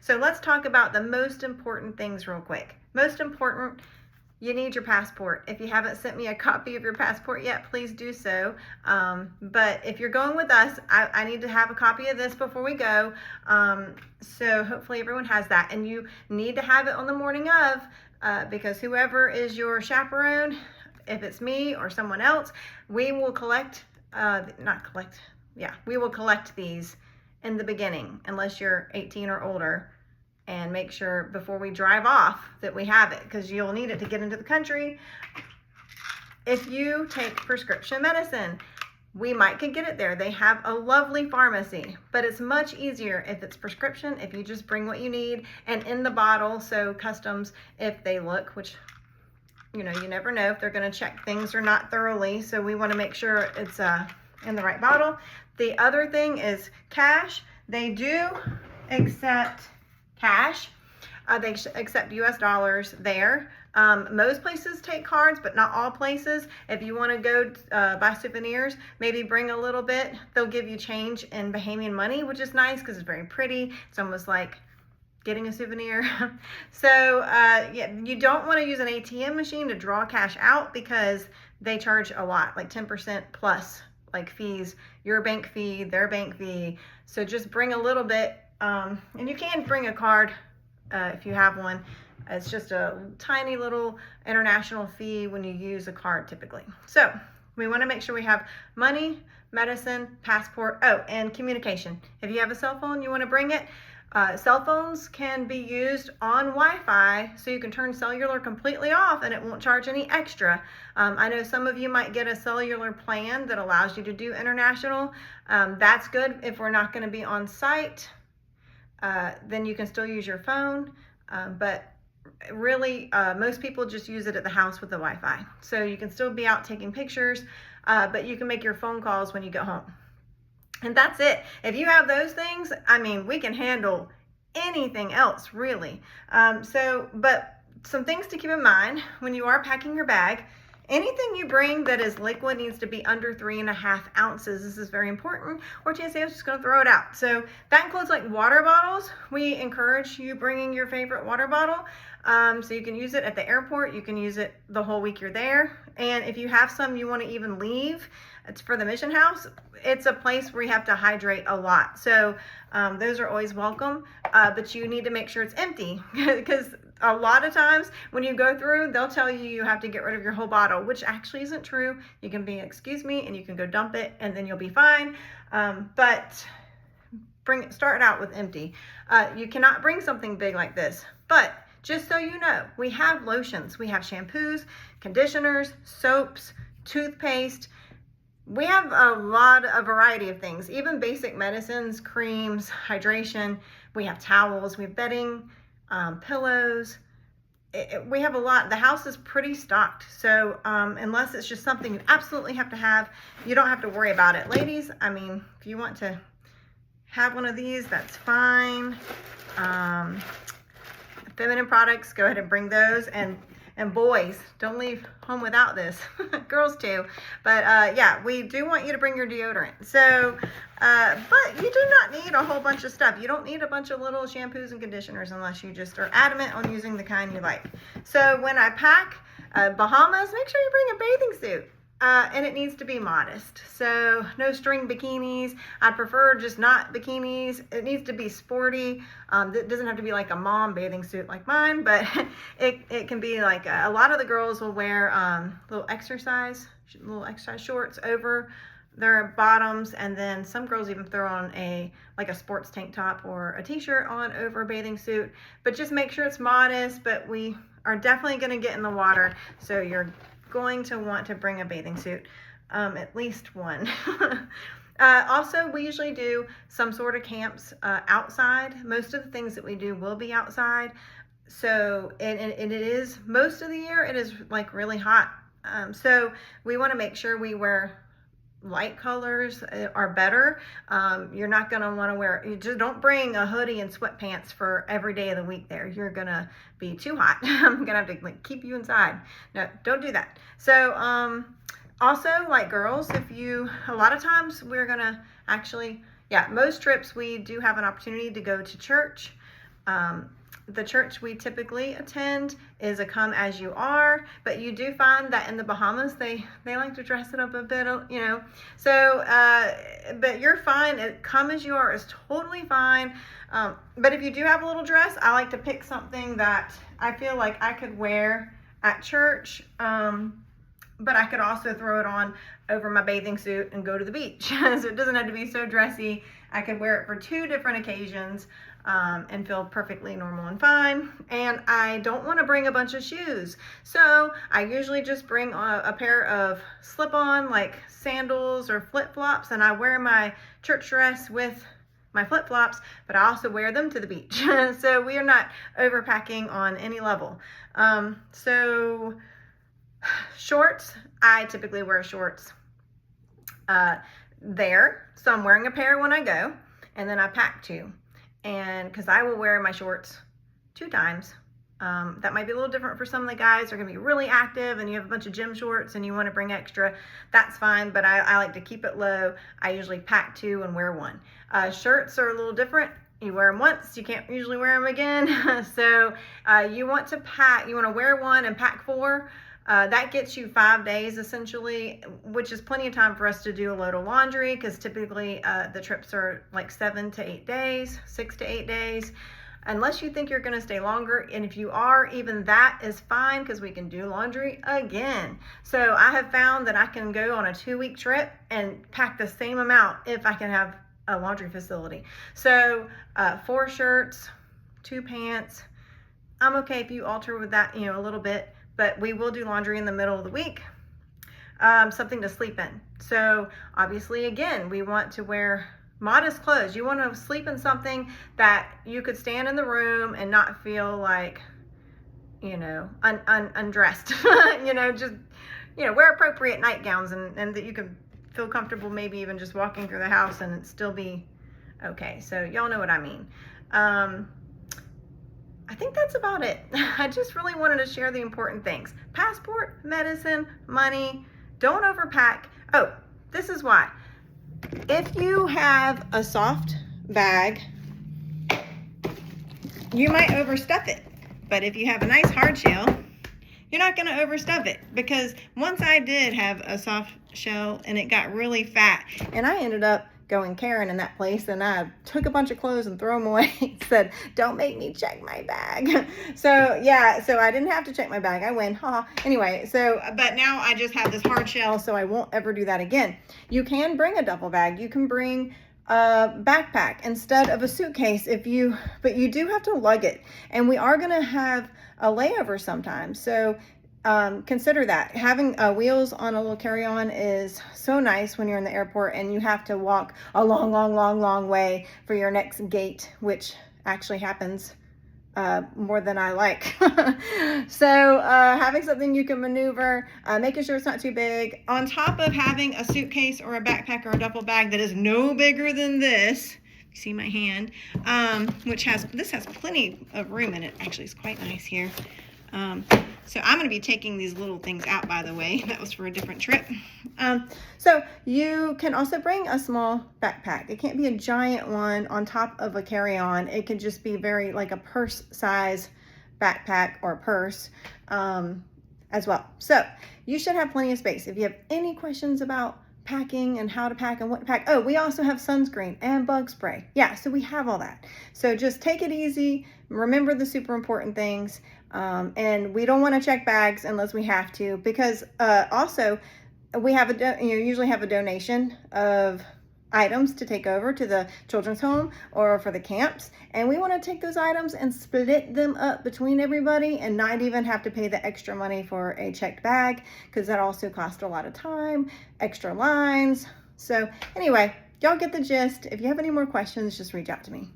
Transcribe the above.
So let's talk about the most important things real quick. Most important, you need your passport. If you haven't sent me a copy of your passport yet, please do so. But if you're going with us, I need to have a copy of this before we go. So hopefully everyone has that. And you need to have it on the morning of, because whoever is your chaperone, if it's me or someone else, we will collect, we will collect these in the beginning, unless you're 18 or older, and make sure before we drive off that we have it, because you'll need it to get into the country. If you take prescription medicine, we could get it there. They have a lovely pharmacy, but it's much easier if it's prescription, if you just bring what you need and in the bottle. So customs, if they look, which, you never know if they're going to check things or not thoroughly. So we want to make sure it's in the right bottle. The other thing is cash. They do accept cash. They accept US dollars there. Most places take cards, but not all places. If you want to go buy souvenirs, maybe bring a little bit. They'll give you change in Bahamian money, which is nice because it's very pretty. It's almost like getting a souvenir. So yeah, you don't want to use an ATM machine to draw cash out, because they charge a lot, like 10% plus, like fees, your bank fee, their bank fee. So just bring a little bit, and you can bring a card if you have one. It's just a tiny little international fee when you use a card typically. So we want to make sure we have money, medicine, passport, and communication. If you have a cell phone, you want to bring it. Cell phones can be used on Wi-Fi, so you can turn cellular completely off and it won't charge any extra. I know some of you might get a cellular plan that allows you to do international. That's good if we're not going to be on site. Then you can still use your phone, but really most people just use it at the house with the Wi-Fi. So you can still be out taking pictures, but you can make your phone calls when you get home. And that's it. If you have those things, we can handle anything else, really. But some things to keep in mind when you are packing your bag. Anything you bring that is liquid needs to be under 3.5 ounces. This is very important, or TSA is just going to throw it out. So that includes like water bottles. We encourage you bringing your favorite water bottle. So you can use it at the airport. You can use it the whole week you're there. And if you have some you want to even leave, it's for the mission house. It's a place where you have to hydrate a lot. So those are always welcome, but you need to make sure it's empty, because a lot of times when you go through, they'll tell you you have to get rid of your whole bottle, which actually isn't true. You can be, excuse me, and you can go dump it and then you'll be fine. But start out with empty. You cannot bring something big like this, but just so you know, we have lotions, we have shampoos, conditioners, soaps, toothpaste. We have a variety of things, even basic medicines, creams, hydration. We have towels, we have bedding, pillows. We have a lot. The house is pretty stocked. So unless it's just something you absolutely have to have, you don't have to worry about it. Ladies, if you want to have one of these, that's fine. Feminine products, go ahead and bring those. And boys, don't leave home without this. Girls too. But yeah, we do want you to bring your deodorant. So, but you do not need a whole bunch of stuff. You don't need a bunch of little shampoos and conditioners unless you just are adamant on using the kind you like. So when I pack Bahamas, make sure you bring a bathing suit. And it needs to be modest. So no string bikinis. I'd prefer just not bikinis. It needs to be sporty. It doesn't have to be like a mom bathing suit like mine, but it can be like a lot of the girls will wear little exercise shorts over their bottoms, and then some girls even throw on a sports tank top or a t-shirt on over a bathing suit. But just make sure it's modest. But we are definitely going to get in the water, so you're going to want to bring a bathing suit, at least one. Also, we usually do some sort of camps outside. Most of the things that we do will be outside. So, and it is, most of the year, it is like really hot. So we want to make sure we wear light colors are better. You're not going to want to wear, you just don't bring a hoodie and sweatpants for every day of the week there. You're going to be too hot. I'm going to have to keep you inside. No, don't do that. So, also like girls, a lot of times we're going to most trips we do have an opportunity to go to church. The church we typically attend is a come as you are, but you do find that in the Bahamas, they like to dress it up a bit, you know. So, but you're fine. Come as you are is totally fine. But if you do have a little dress, I like to pick something that I feel like I could wear at church, but I could also throw it on over my bathing suit and go to the beach. So it doesn't have to be so dressy. I could wear it for 2 different occasions and feel perfectly normal and fine. And I don't want to bring a bunch of shoes. So I usually just bring a pair of slip-on like sandals or flip-flops, and I wear my church dress with my flip-flops, but I also wear them to the beach. So we are not overpacking on any level. So shorts, I typically wear shorts there. So I'm wearing a pair when I go, and then I pack 2. And because I will wear my shorts 2 times. That might be a little different for some of the guys. They're going to be really active and you have a bunch of gym shorts and you want to bring extra. That's fine, but I like to keep it low. I usually pack 2 and wear 1. Shirts are a little different. You wear them once, you can't usually wear them again. So you want to wear 1 and pack 4. That gets you 5 days essentially, which is plenty of time for us to do a load of laundry, because typically the trips are like 7 to 8 days, 6 to 8 days, unless you think you're going to stay longer. And if you are, even that is fine, because we can do laundry again. So I have found that I can go on a 2-week trip and pack the same amount if I can have a laundry facility. So 4 shirts, 2 pants. I'm okay if you alter with that, you know, a little bit. But we will do laundry in the middle of the week, something to sleep in. So obviously, again, we want to wear modest clothes. You want to sleep in something that you could stand in the room and not feel like, you know, undressed. You know, just, you know, wear appropriate nightgowns and that you can feel comfortable maybe even just walking through the house and it still be okay. So y'all know what I mean. I think that's about it. I just really wanted to share the important things. Passport, medicine, money, don't overpack. Oh, this is why. If you have a soft bag, you might overstuff it. But if you have a nice hard shell, you're not going to overstuff it, because once I did have a soft shell and it got really fat, and I ended up going Karen in that place, and I took a bunch of clothes and throw them away. Said, don't make me check my bag. So yeah, so I didn't have to check my bag. I went, anyway, so, but now I just have this hard shell, so I won't ever do that again. You can bring a duffel bag. You can bring a backpack instead of a suitcase but you do have to lug it. And we are going to have a layover sometimes. So consider that. Having wheels on a little carry-on is so nice when you're in the airport and you have to walk a long way for your next gate, which actually happens more than I like. So having something you can maneuver, making sure it's not too big, on top of having a suitcase or a backpack or a duffel bag that is no bigger than this. You see my hand, which has plenty of room in it. Actually, it's quite nice here. So I'm going to be taking these little things out, by the way. That was for a different trip. So you can also bring a small backpack. It can't be a giant one on top of a carry-on. It can just be very like a purse size backpack or purse as well. So you should have plenty of space. If you have any questions about packing and how to pack and what to pack. Oh, we also have sunscreen and bug spray. Yeah, so we have all that. So just take it easy. Remember the super important things. And we don't want to check bags unless we have to, because also we have usually have a donation of items to take over to the children's home or for the camps, and we want to take those items and split them up between everybody and not even have to pay the extra money for a checked bag, because that also costs a lot of time, extra lines. So anyway, y'all get the gist. If you have any more questions, just reach out to me.